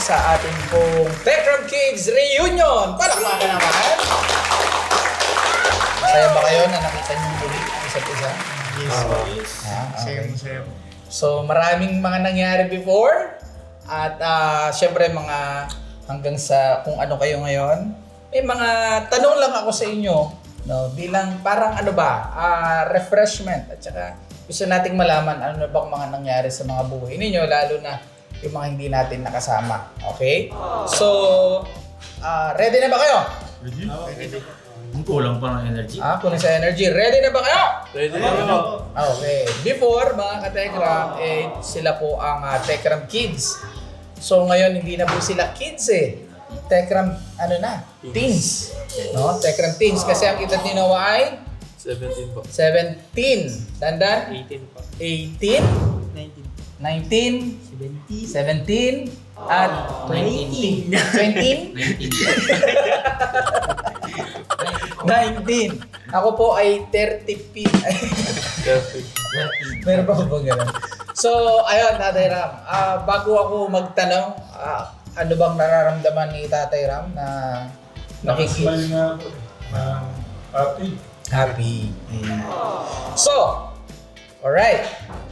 sa ating pong Tekram Kids Reunion. Palakpakan naman. Masaya ba kayo na nakita niyo muli ang isa't isa? Yes, yes. Okay. Masaya. So maraming mga nangyari before at syempre mga hanggang sa kung ano kayo ngayon. May mga tanong lang ako sa inyo, no, bilang parang ano ba, refreshment at saka gusto nating malaman ano bang mga nangyari sa mga buhay ninyo lalo na yung mga hindi natin nakasama. Okay? So, ready na ba kayo? Ready? Kulang pa ng energy. Kulang sa energy. Ready na ba kayo? Ready. Okay. Before, mga ka-Tekram, sila po ang Tekram Kids. So ngayon, hindi na po sila kids eh. Tekram, teens. No? Tekram teens. Kasi ang edad ni Noah ay 17 po. 17. Dandan? 18 po. 18? 19? 17? At 20? 20? 19. Ako po ay 30 p. Perfect. Meron pa ba gano'n? So, ayun, Tatay Ram. Bago ako magtanong, ano bang nararamdaman ni Tatay Ram na nakikita? Nakasmile nga ako. Happy. Happy. So, alright.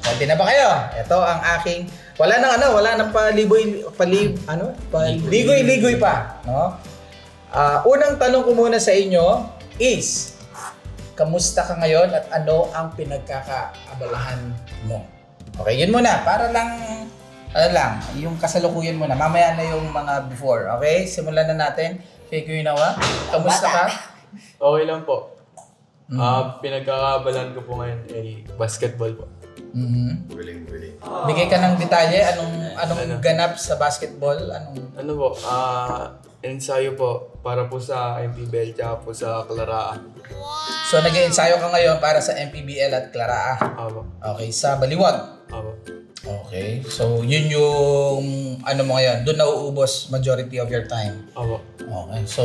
Ready na ba kayo? Ito ang aking, wala nang paligoy-ligoy pa. No? Unang tanong ko muna sa inyo is, kamusta ka ngayon at ano ang pinagkakaabalahan mo? Okay, yun muna. Para lang, yung kasalukuyan muna. Mamaya na yung mga before. Okay, simulan na natin. Kay Kuya Noah, kamusta ka? Okay lang po. Pinagkakabalan ko po ngayon ay basketball po. Mhm. Galing. Bigay ka ng detalye, anong ganap sa basketball? Ano po, ensayo po para po sa MPBL tsaka po sa Claraan. So nag-ensayo ka ngayon para sa MPBL at Claraan. Apo. Okay, sa Baliwag. Apo. Okay, so yun yung mo ngayon, doon nauubos majority of your time. Apo. Okay, so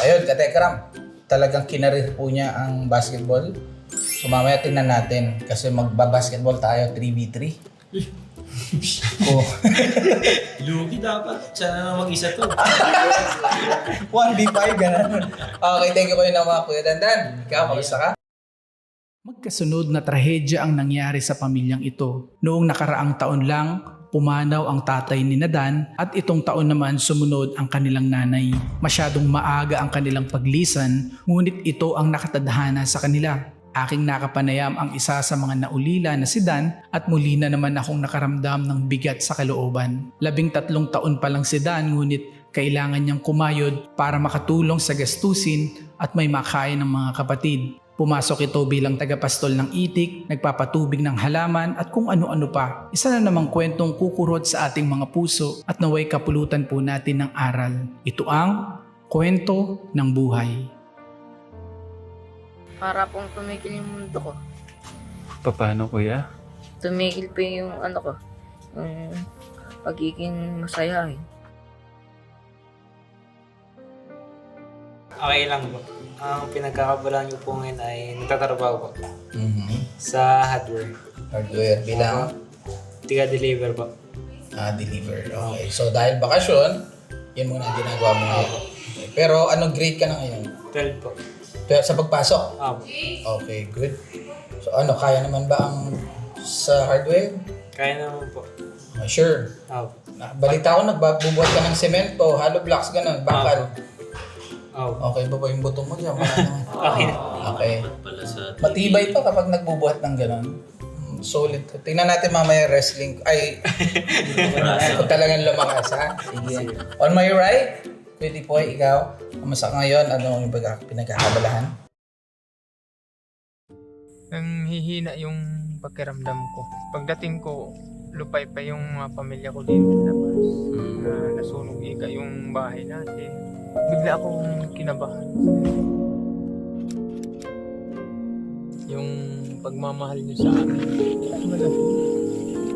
ayun, Katekram, talagang kinarir po niya ang basketball. So mamaya tingnan natin kasi magbabasketball tayo 3v3. Oh. Lugi dapat. Sana na mag-isa to. 1v5, gano'n. Okay, thank you kayo na mga Kuya Dandan. Ikaw, kamusta ka? Magkasunod na trahedya ang nangyari sa pamilyang ito. Noong nakaraang taon lang, pumanaw ang tatay ni Nadan at itong taon naman sumunod ang kanilang nanay. Masyadong maaga ang kanilang paglisan, ngunit ito ang nakatadhana sa kanila. Aking nakapanayam ang isa sa mga naulila na si Dan at muli na naman akong nakaramdam ng bigat sa kalooban. 13 taon pa lang si Dan ngunit kailangan niyang kumayod para makatulong sa gastusin at may makain ng mga kapatid. Pumasok ito bilang tagapastol ng itik, nagpapatubig ng halaman at kung ano-ano pa. Isa na namang kwentong kukurot sa ating mga puso at naway kapulutan po natin ng aral. Ito ang kwento ng buhay. Para pong tumigil yung mundo ko. Paano kuya? Tumigil po yung yung pagiging masayahin. Okay lang po. Ang pinagkakabalaan ko po ngayon ay nagtatrabaho po Mm-hmm. sa hardware. Hardware bilang Tiga-deliver po. deliver. Okay. So dahil bakasyon, yan muna ang ginagawa mo ngayon. Okay. Pero anong grade ka na ngayon? 12 po. Pero sa pagpasok? Opo. Okay, good. So kaya naman ba ang sa hardware? Kaya naman po. Sure. Opo. Balita ko nagbubuhat ka ng semento, hollow blocks, ganun, bakal. Opo. Okay ba yung buto mo dyan? Wala naman. Okay. Okay. Pala sa Matibay pa kapag nagbubuhat ng ganun. Solid. Tingnan natin mamaya wrestling. Ay, kung talagang lumakas ha. Sige. On my right, Pwede po, ikaw, kamusta ka ngayon? Ano yung pinagkakabalahan? Nanghihina yung pakiramdam ko. Pagdating ko, lupay pa yung mga pamilya ko din sa labas. Nasunog ika yung bahay natin. Bigla akong kinabahan. Yung pagmamahal niyo sa akin, malaki.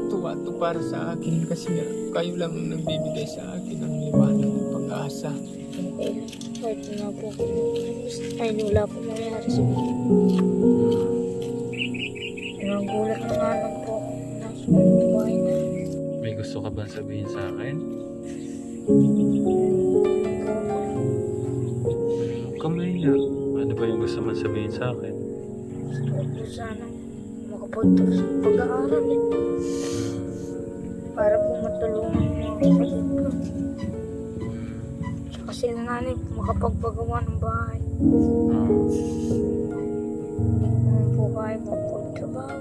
Tuwa to para sa akin kasi nga kayo lang ang nagbibigay sa akin ng liwanag ng pag-asa. Kahit na po ako, ay wala po nangyari sa akin. Nagulat na nga lang po ako. Nasa bahay na. May gusto ka ba sabihin sa akin? Kamaya, ano ba yung gusto mo sabihin sa akin? Gusto ko po sana makapagtapos ng pag-aaral eh. Para po matulungan mo ako sa iba. Tsaka si nanay po makapagpagawa ng bahay. Hindi ko naman po kaya magpagtrabaho.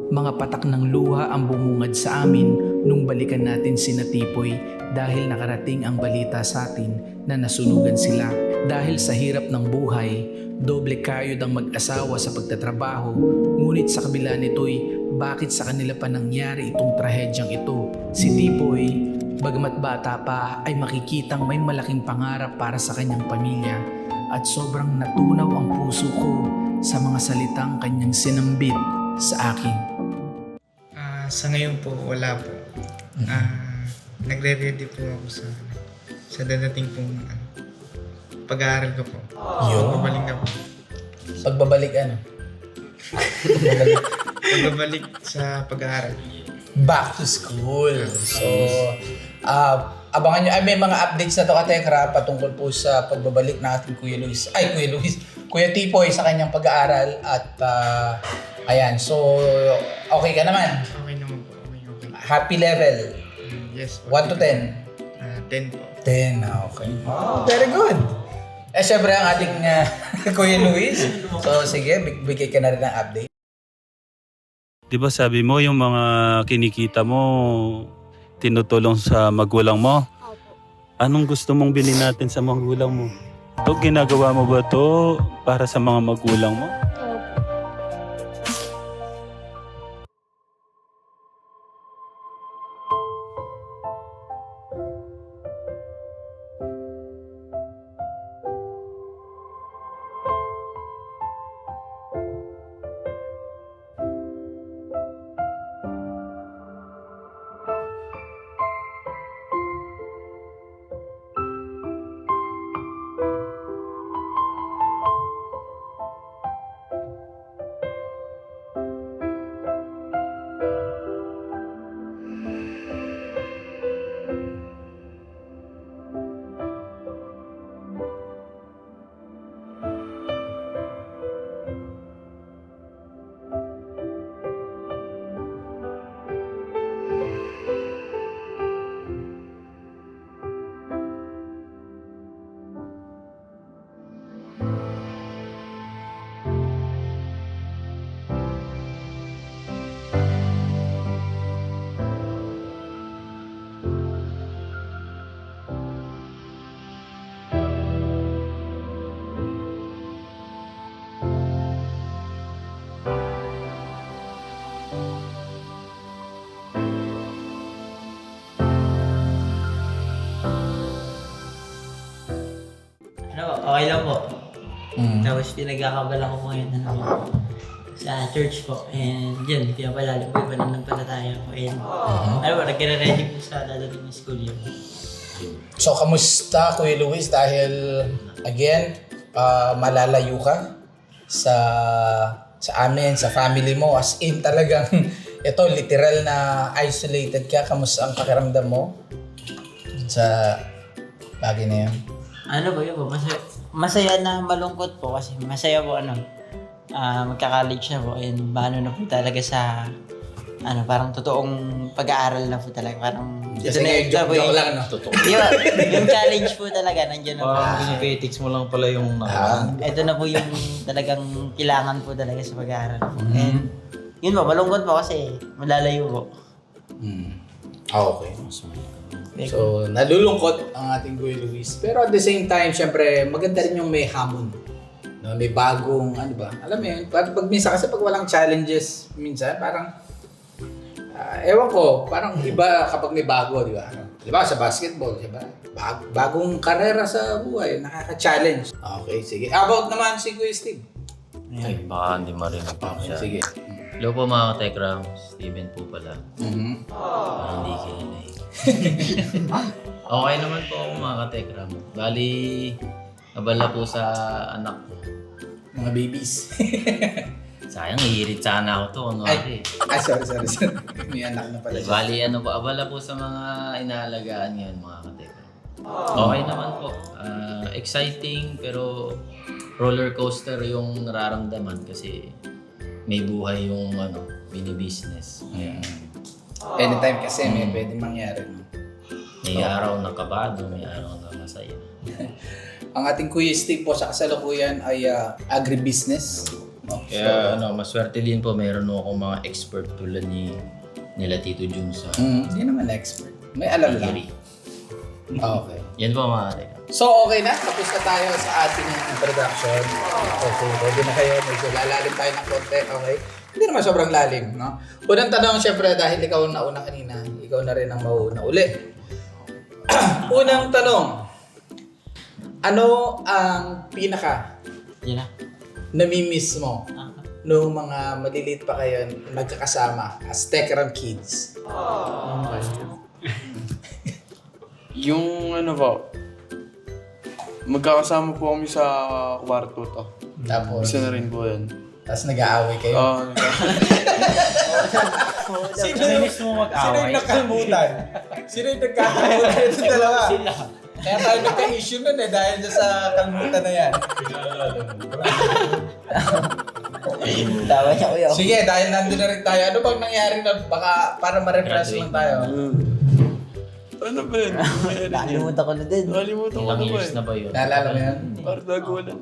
Mga patak ng luha ang bumungad sa amin nung balikan natin si Natipoy dahil nakarating ang balita sa atin na nasunugan sila. Dahil sa hirap ng buhay, doble kayod ang mag-asawa sa pagtatrabaho, ngunit sa kabila nito'y bakit sa kanila pa nangyari itong trahedyang ito. Si Tipoy, bagamat bata pa, ay makikitang may malaking pangarap para sa kanyang pamilya at sobrang natunaw ang puso ko sa mga salitang kanyang sinambit sa akin. Sa ngayon po, wala po. Nagre-ready po ako sa dadating pong pag-aaral ko po. Pagbabalik na po. Pagbabalik ano? Pagbabalik sa pag-aaral. Back to school. So, abangan nyo. May mga updates na to katekra patungkol po sa pagbabalik ng ating Kuya Tipoy sa kanyang pag-aaral at ayan. So, okay ka naman? Okay naman po. Okay. Happy level? Yes po. 1 to 10? 10 po. 10, okay. Very good. Syempre ang ating Kuya Luis. So, sige, bigay ka na rin ng update. Di ba sabi mo yung mga kinikita mo tinutulong sa magulang mo? Opo. Anong gusto mong bilhin natin sa magulang mo? Ito, ginagawa mo ba to para sa mga magulang mo? Opo. Okay lang po. Tapos pinagkakabala ko po ngayon sa church po. And yun, pinapalala po yung pananampalataya po. And nagkira-ready po sa dadating ng school year. So, kamusta Kuya Luis? Dahil, again, malalayo ka sa amin, sa family mo. As in talagang, ito, literal na isolated ka. Kamusta ang pakiramdam mo sa bagay na yun? Ano po yun po, masaya na malungkot po kasi masaya po magka-college na po and paano na po talaga sa parang totoong pag-aaral na po talaga. Parang Kasi ngayon, joke lang, no? Totoo. Yung challenge po talaga, nandiyan na po. Pinipetics mo lang pala yung nakaraan. Ito na po yung talagang kailangan po talaga sa pag-aaral po. And yun po, malungkot po kasi malalayo po. Okay. So, nalulungkot ang ating Kuya Luis. Pero at the same time, syempre, maganda rin yung may hamon. No, may bagong, alam mo yun, pag minsan kasi pag walang challenges, minsan parang, ewan ko, parang iba kapag may bago, di ba? Di ba, sa basketball, di ba? Bagong karera sa buhay, nakaka-challenge. Okay, sige. About naman si Kuya Steve. Ay, baka hindi marinig po Okay, siya. sige. Hello po mga ka-Tekram, Steven po pala. Hindi kilala eh. Okay naman po ako mga ka-Tekram. Bali, abala po sa anak ko. Mga babies. Sayang, hihirit sana ako to. Kunwari. Sorry. May anak na pala siya. Bali, ano po, abala po sa mga inaalagaan ngayon, mga katekram. Okay naman po. Exciting, pero roller coaster yung nararamdaman kasi may buhay yung mini-business. Anytime kasi may pwedeng mangyari. No? May araw na kabado, may araw na masaya. Ang ating Kuya Steve po sa kasalukuyan ay agribusiness. No? Kaya maswerte din po, mayroon akong mga expert tulad nila Tito Jun sa Hindi naman expert. May alam lang. theory. Okay. Yan po mga katekram. So okay na, tapos na tayo sa ating introduction. Okay, ready na kayo. Medyo lalalim tayo ng konti, okay? Hindi naman sobrang lalim, no? Unang tanong, syempre, dahil ikaw ang nauna kanina, ikaw na rin ang mauuna uli. Unang tanong, ano ang pinaka Yun na. namimiss mo noong mga maliliit pa kayo magkakasama as Tekram Kids? Yung magkakasama po kami sa kwarto to. Tapos, Isa na rin po yan. tapos nag-aaway kayo. Sino yung nakalimutan? Sino yung nagkakalimutan ito dalawa? Kaya tayo nagka-issue nun dahil dyan sa kalimutan na yan. Tawa niya kuya. Sige, dahil nandun na rin tayo. Ano bang nangyari na baka para ma-refresh lang tayo? Ano ba yun? Nakalimutan ko na din. Nakalimutan ko Ilang na ba years na ba yun? Naalala mo yan? Parang nagawa na.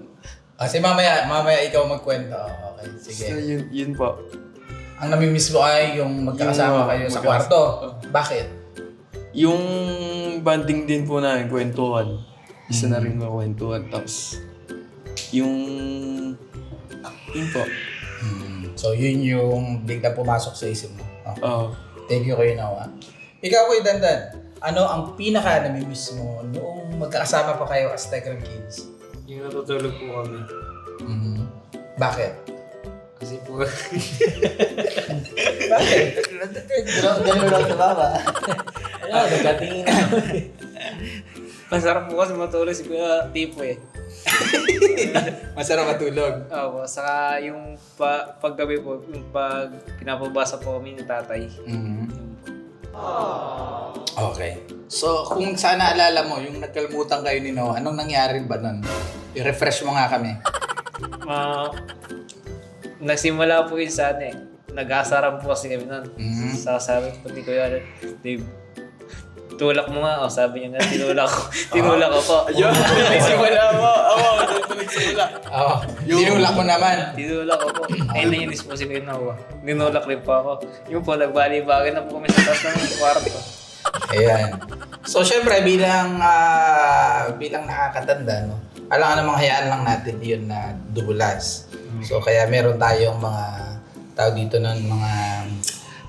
Kasi mamaya ikaw magkwento. Okay, sige. So, yun po. Ang namimiss mo ay yung magkakasama kayo sa kwarto. Bakit? Yung banding din po namin, kwentuhan. Isa na rin mga kwentuhan. Tapos, yun po. So yun yung biglang pumasok sa isip mo. Okay. Oo. Thank you kayo Nawa. Ikaw Kuya Dandan, ano ang pinaka namimiss mo noong magkakasama pa kayo as Tekram Kids? Yung natutulog po kami. Bakit? Kasi po, Bakit? Ganun lang sa baba. Nagkatingin na. masarap po kasi matulog si Kuya Tipo eh. Masarap matulog. Opo, saka yung paggabi po, yung pag pinapabasa po kami ni tatay. Okay. So kung saan naalala mo, yung nagkalimutan kayo ni Noah, anong nangyari ba nun? I-refresh mo nga kami. Nagsimula po yun sa nag-asaran po kasi kami nun. Sasabi ko ni Kuya Dave, tulak mo nga. Sabi niya nga, tinulak ko po. Ayun, nagsimula mo. Oo, nagsimula. Oo. Tinulak mo naman. Tinulak ko po. Ay, nainis po si Kuya Noah. Ninulak rin po ako. Yung po, nagbali-bagay na po kami sa taas ng kwarto. Ayan. So syempre bilang nakakatanda, no, alam namang hayaan lang natin yun na dubulas. So kaya meron tayong mga tawag dito ng mga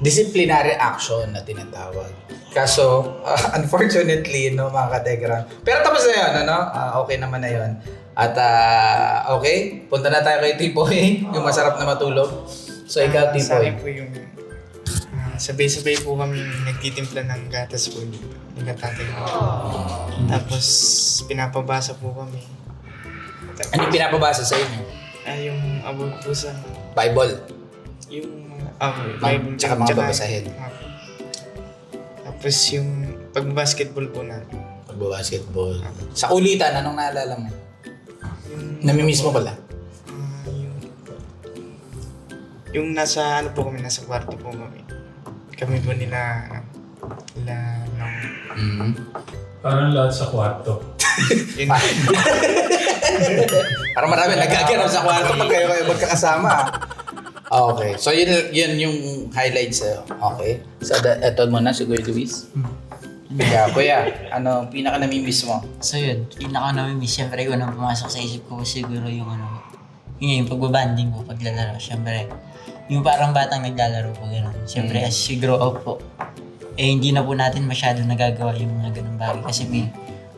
disciplinary action na tinatawag. Kaso unfortunately no mga kategram. Pero tapos na yun, ano? Okay naman na yun. At okay, punta na tayo kay Tipoy, yung masarap na matulog. So ikaw Sa Tipoy. akin po yung sabay-sabay po kami nagtitimpla ng gatas po ni tatay ko. Tapos pinapabasa po kami. Ano yung pinapabasa sa inyo? Yung about po sa Bible. yung Tsaka mga babasahin. Tapos yung pag-basketball po natin. Pagbabasketball. Sa ulitan, anong naalala mo? Namimiss mo pala? Yung nasa ano po kami, nasa kwarto po kami. Kami po nila Parang lahat sa kwarto. yun, Para marami nagkaganap sa kwarto pag kayo magkakasama. Okay. So yun yung highlights sa'yo. Okay. So eto muna si Kuya Luis. Kuya, ano pinaka namimiss mo? So yun, pinaka namimiss, syempre unang pumasok sa isip ko siguro yung yung pagbabanding ko, paglalaro. Syempre, yung parang batang naglalaro po gano'n. Syempre, as you grow up po, hindi na po natin masyado nagagawa yung mga ganun bagay. Kasi may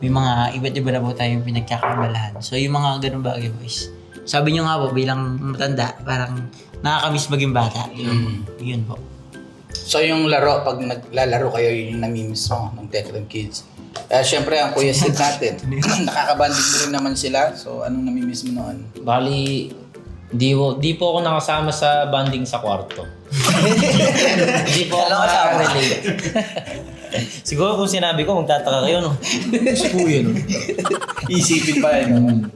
mga iba't iba na po tayong pinagkakabalahan. So yung mga ganun bagay po is, sabi nyo nga po, bilang matanda, parang nakakamiss maging bata. Yun po. So yung laro, pag naglalaro kayo, yun yung namimiss mo ng Tekram Kids. Siyempre, ang Kuya Sid natin, nakakabanding mo rin naman sila. So anong namimiss mo noon? Bali, Di po ako nakasama sa banding sa kwarto. Hindi po ako nakaka-relate. Siguro kung sinabi ko, magtataka kayo, no? Po yun. Isipin pa yun.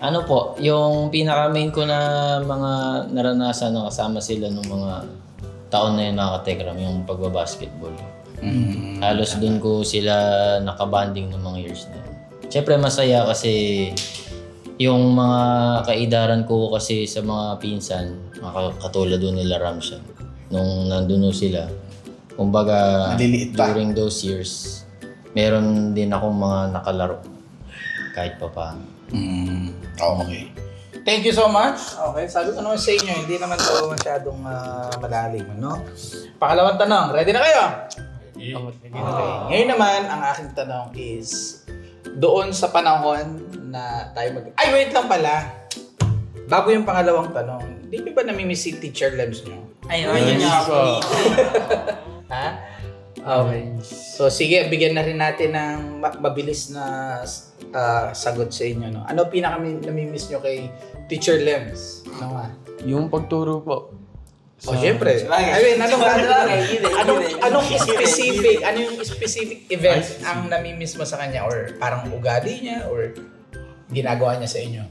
Ano po, yung pinaka-main ko na mga naranasan na kasama sila nung mga taon na yun nakaka-Tekram, yung pagbabasketball. Halos dun ko sila nakabanding ng mga years na yun. Siyempre masaya kasi yung mga kaidaran ko kasi sa mga pinsan, katulad doon nila Ramshan, nung nandun sila, kumbaga Maliliit pa. during those years, meron din akong mga nakalaro kahit pa paano. Okay. Thank you so much. Okay, sabi ko naman sa inyo, hindi naman to masyadong malalim, no? Pangalawang tanong, ready na kayo? Okay. Ngayon naman, ang aking tanong is, doon sa panahon na tayo Ay, wait lang pala. Bago yung pangalawang tanong, hindi nyo ba namimiss si Teacher Lems nyo? Ayun, yun nga po. Ha? Okay. So, sige, bigyan na rin natin ng mabilis na sagot sa inyo, no? Ano namimiss nyo kay Teacher Lems? Ano nga? Yung pagturo po. Oh, syempre. I mean, anong specific event ang namimiss mo sa kanya, or parang ugali niya, or ginagawa niya sa inyo?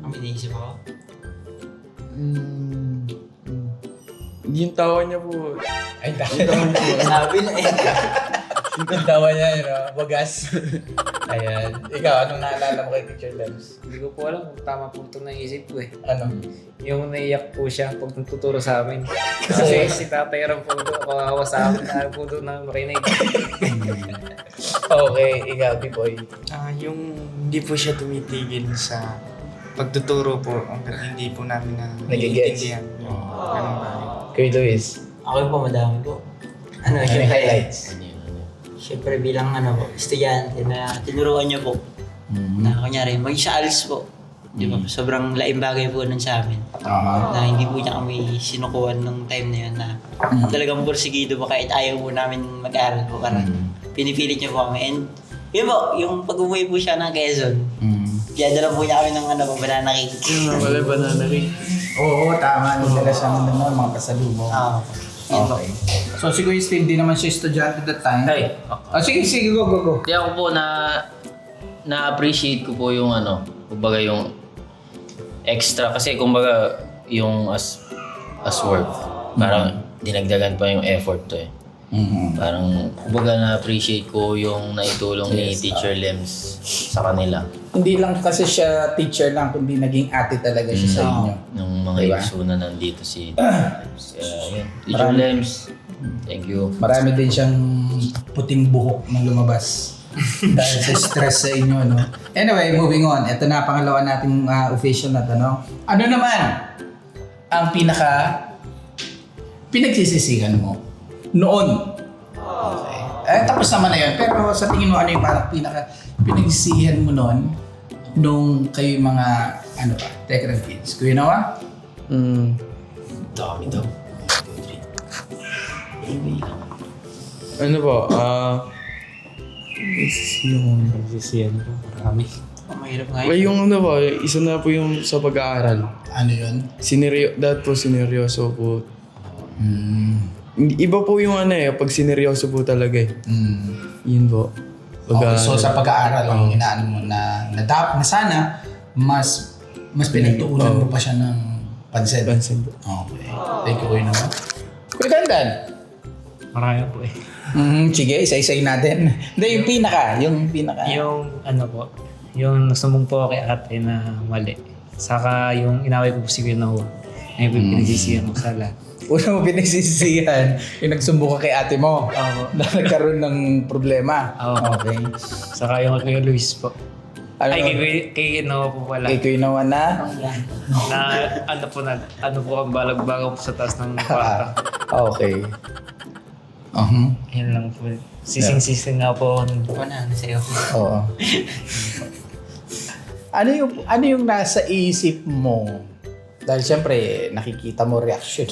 Ang iniisip ako. Yung tawa niya po. Ay, Sabi na eh. yung tawa niya, yun, no? Wagas. Ayan. Ikaw, anong naalala mo kay Teacher Lems? Hindi ko po alam kung tama po ito naisip ko eh. Ano? Yung naiyak po siya pag nagtuturo sa amin. Kasi si Tatay Ram po doon, kawawa sa amin na po doon na makinig. Okay, ikaw, B-Boy. Yung hindi po siya tumitigil sa pagtuturo po hanggang hindi po namin na Nagigets. naiintindihan. Ganun ba? Kay Luis. Ako po, madami po. Ano, Ano yung syempre, highlights? syempre bilang estudyante na tinuruan niyo po. Na kunyari, mag-isa-alis po. Di ba? Sobrang laing bagay po nun sa amin. Na hindi po niya kami sinukuhan nung time na yun na talagang porsigido po kahit ayaw po namin mag-aral po. Parang pinipilit niyo po kami. And yun po, yung pag-umuwi po siya ng Quezon, diyadala po niya kami ng banana cake. Wala banana cake. Oo, tama. Nagdala siya ng mga pasalubong. Okay. So, si Kuya Steve, di naman siya estudyante that time. Ay, Sige, go. Hindi ako po na-appreciate ko po yung kumbaga yung extra kasi kumbaga yung as work. Parang dinagdagan pa yung effort to eh. Parang kumbaga na-appreciate ko yung naitulong ni Teacher Lems sa kanila. Hindi lang kasi siya teacher lang, kundi naging ate talaga siya sa inyo. Nung mga Diba? iksuna nandito si Lems. Yun. Teacher Lems, thank you. Marami din siyang puting buhok na lumabas dahil sa stress sa inyo, no? Anyway, moving on. Ito na, pangalawa nating official na tanong. Ano naman ang pinagsisisihan mo noon? Okay. Tapos naman na yun. Pero sa tingin mo, ano yung parang pinagsisihan mo noon nung kayo mga, Tekram kids? Kuya Noah? Dami daw. Ano po, nagsisiyan po. Marami. Mahirap nga Ay, yung isa na po yung sa pag-aaral. Ano yun? Dahil po sineryoso po. Iba po yung pag sineryoso po talaga eh. Yun po. Okay, so sa pag-aaral, ang inaano mo na sana mas pinagtuunan mo pa siya ng pansin. Okay. Thank you, Kuya naman. Kuya Dandan. Marami po eh. Sige, isa-isay natin. Hindi, yung pinaka. Yung po, yung nasumbong po kay ate na mali. Saka yung inaway ko po si Kuya Noah. Ngayon po yung pinagsisihan ko sa lahat. Una mo pinagsisisihan, yung nagsumbo ka kay ate mo na nagkaroon ng problema. Okay. Saka yung kay Luis po. Ano, Kay Noah po pala. kay Kuya Noah na? Ano po ang balag-bagang po sa taas ng kwarta. Okay. Yan lang po. Sising-sising nga po. Ano sa'yo? Oo. Ano yung nasa isip mo Dahil siyempre, nakikita mo reaction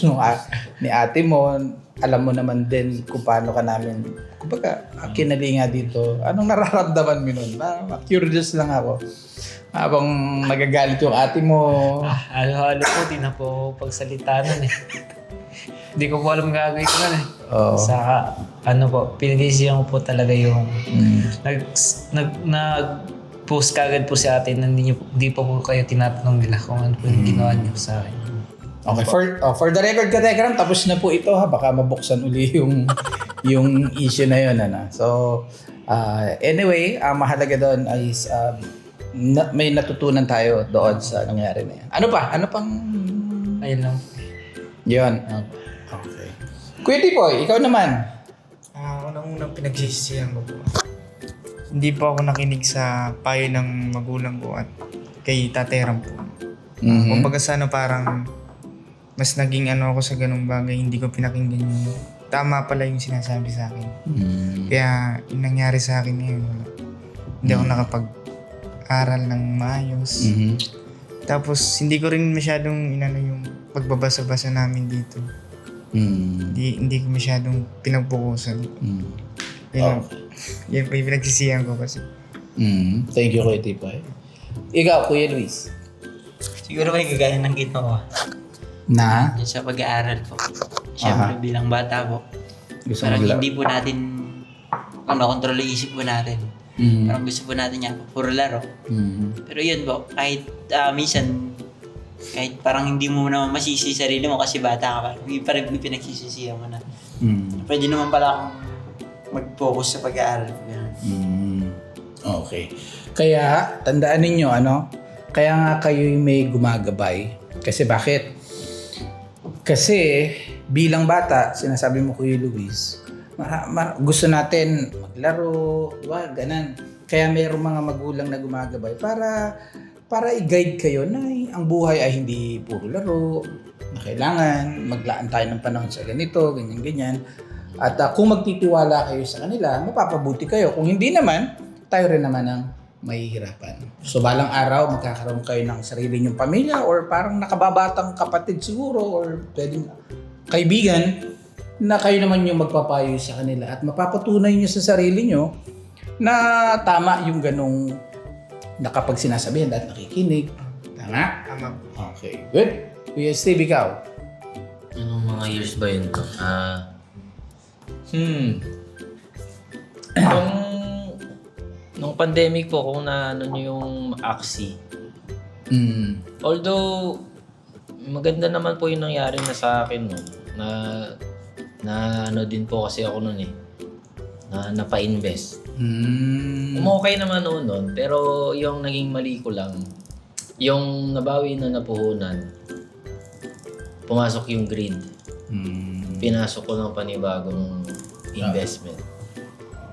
ni ate mo. Alam mo naman din kung paano ka namin, kumbaga, kinalinga dito. Anong nararamdaman mo nun? Curious lang ako. Habang nagagalit yung ate mo. Halo-halo po, di na po pagsalita nun eh. Hindi ko po alam gagawin ko nun eh. Oo. Saka, ano po, pinagsisihan ko po talaga yung nag-post kagad po si ate na hindi pa po kayo tinatanong nila kung ano po yung ginawa niyo sa akin. Okay, for the record ka, Tekram, tapos na po ito ha. Baka mabuksan uli yung issue na yun. Ano? So, anyway, mahalaga doon is may natutunan tayo doon sa nangyari na yan. Ano pa? Ano pang... Ayun lang. Yun. Okay. Kuya Tipoy, ikaw naman. Unang-unang pinagsisisihan ko po. Hindi po ako nakinig sa payo ng magulang ko at kay Tatay Ram po. Kumbaga sana parang mas naging ako sa ganung bagay, hindi ko pinakinggan yung tama pala yung sinasabi sa akin. Kaya yung nangyari sa akin ngayon, hindi ako nakapag-aral ng maayos. Tapos hindi ko rin masyadong yung pagbabasa-basa namin dito. Hindi ko masyadong pinagpukusan. Yan pa yung pinagsisihan ko kasi. Thank you, Kuya Tipoy. Ikaw, Kuya Luis. Siguro may gagaya ng ginawa. Na? Yun sa pag-aaral po. Siyempre bilang bata po. Gusto Parang mo hindi po natin kontrol yung isip po natin. Parang gusto po natin yan, puro laro. Pero yun po, kahit minsan, kahit parang hindi mo naman masisi sarili mo kasi bata ka pa, parang pinagsisisihan mo na. Pwede naman pala akong mag-focus sa pag-aaral ko. Okay. Kaya, tandaan ninyo, kaya nga kayo may gumagabay. Kasi bakit? Kasi bilang bata, sinasabi mo Kuya Luis, gusto natin maglaro, ganan. Kaya mayroong mga magulang na gumagabay para i-guide kayo na ang buhay ay hindi puro laro, na kailangan maglaan tayo ng panahon sa ganito, ganyan-ganyan. At kung magtitiwala kayo sa kanila, mapapabuti kayo. Kung hindi naman, tayo rin naman ang mahihirapan. So balang araw, magkakaroon kayo ng sarili nyong pamilya or parang nakababatang kapatid siguro or pwedeng kaibigan na kayo naman yung magpapayo sa kanila at mapapatunay nyo sa sarili nyo na tama yung ganong na kapag sinasabihan at nakikinig. Tama? Tama. Okay, good. Kuya Steve, ikaw? Anong mga years ba yun? Nung pandemic po, kung naano nyo yung Axie. Although, maganda naman po yung nangyari na sa akin nun. Na ano din po kasi ako nun na napa-invest. Okay naman nun, pero yung naging mali ko lang, yung nabawi na napuhunan, pumasok yung greed. Pinasok ko ng panibagong investment.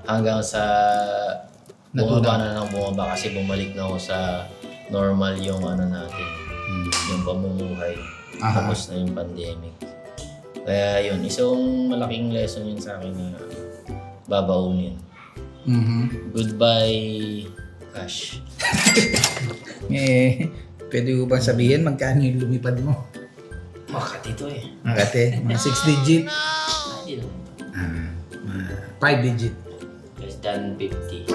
Hanggang sa bumaba na ng bumaba kasi bumalik na ako sa normal yung natin, yung pamumuhay. Tapos na yung pandemic. Kaya yun, isang malaking lesson yun sa akin na babaunin. Goodbye, cash. Pwede ko ba sabihin magkano yung lumipad mo? Makati to eh. Makati, mga 6 digit? Hindi naman. 5 digit. Less than 50.